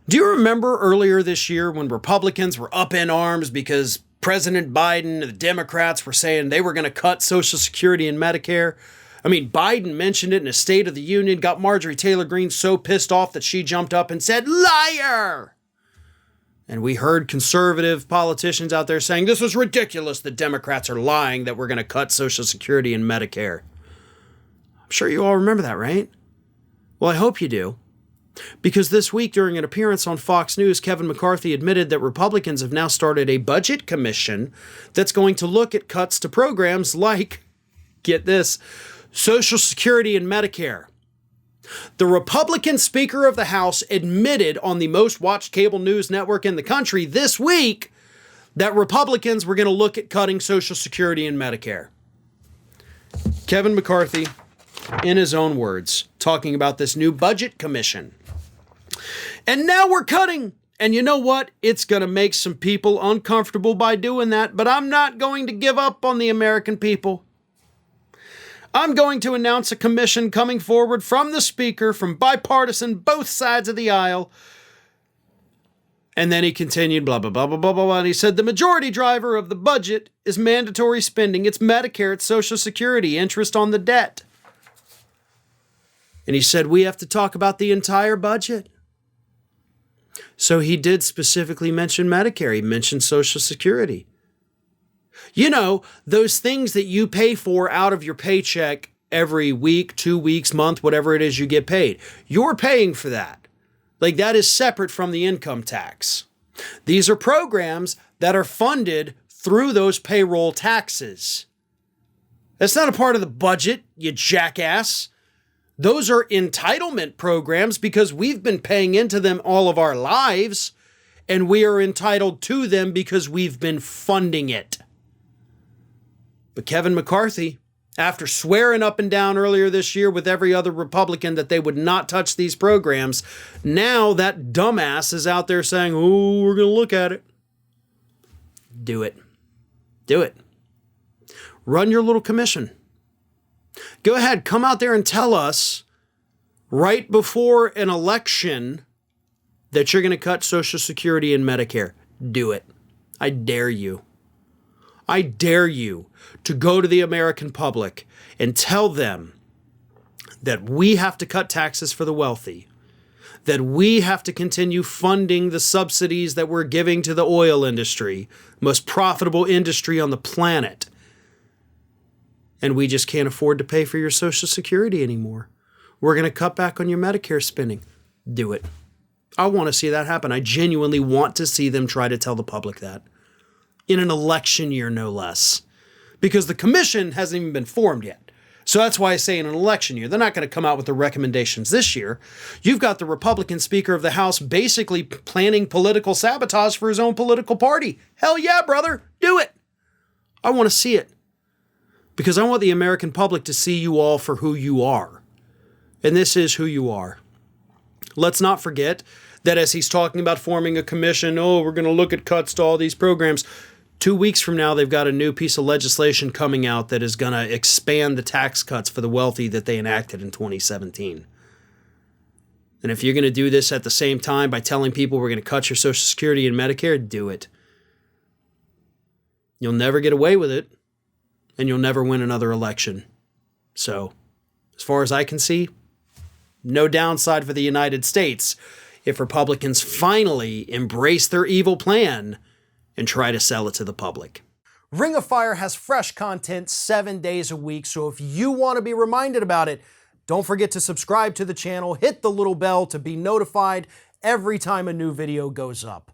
Do you remember earlier this year when Republicans were up in arms because President Biden and the Democrats were saying they were going to cut Social Security and Medicare? I mean, Biden mentioned it in a State of the Union, got Marjorie Taylor Greene so pissed off that she jumped up and said, "Liar!" And we heard conservative politicians out there saying, this was ridiculous, the Democrats are lying that we're going to cut Social Security and Medicare. I'm sure you all remember that, right? Well, I hope you do. Because this week, during an appearance on Fox News, Kevin McCarthy admitted that Republicans have now started a budget commission that's going to look at cuts to programs like, get this, Social Security and Medicare. The Republican Speaker of the House admitted on the most watched cable news network in the country this week that Republicans were going to look at cutting Social Security and Medicare. Kevin McCarthy, in his own words, talking about this new budget commission. And now we're cutting. And you know what? It's going to make some people uncomfortable by doing that, but I'm not going to give up on the American people. I'm going to announce a commission coming forward from the Speaker, from bipartisan, both sides of the aisle. And then he continued, blah, blah, blah, blah, blah, blah. And he said, the majority driver of the budget is mandatory spending. It's Medicare, it's Social Security, interest on the debt. And he said, we have to talk about the entire budget. So he did specifically mention Medicare. He mentioned Social Security. You know, those things that you pay for out of your paycheck every week, 2 weeks, month, whatever it is you get paid. You're paying for that. Like, that is separate from the income tax. These are programs that are funded through those payroll taxes. That's not a part of the budget, you jackass. Those are entitlement programs because we've been paying into them all of our lives, and we are entitled to them because we've been funding it. But Kevin McCarthy, after swearing up and down earlier this year with every other Republican that they would not touch these programs, now that dumbass is out there saying, oh, we're going to look at it. Do it. Do it. Run your little commission. Go ahead, come out there and tell us right before an election that you're going to cut Social Security and Medicare. Do it. I dare you. I dare you to go to the American public and tell them that we have to cut taxes for the wealthy, that we have to continue funding the subsidies that we're giving to the oil industry, most profitable industry on the planet, and we just can't afford to pay for your Social Security anymore. We're going to cut back on your Medicare spending. Do it. I want to see that happen. I genuinely want to see them try to tell the public that. In an election year, no less. Because the commission hasn't even been formed yet. So that's why I say in an election year. They're not going to come out with the recommendations this year. You've got the Republican Speaker of the House basically planning political sabotage for his own political party. Hell yeah, brother. Do it. I want to see it. Because I want the American public to see you all for who you are. And this is who you are. Let's not forget that as he's talking about forming a commission, we're going to look at cuts to all these programs. 2 weeks from now, they've got a new piece of legislation coming out that is going to expand the tax cuts for the wealthy that they enacted in 2017. And if you're going to do this at the same time by telling people we're going to cut your Social Security and Medicare, do it. You'll never get away with it, and you'll never win another election. So, as far as I can see, no downside for the United States if Republicans finally embrace their evil plan and try to sell it to the public. Ring of Fire has fresh content 7 days a week, so if you want to be reminded about it, don't forget to subscribe to the channel, hit the little bell to be notified every time a new video goes up.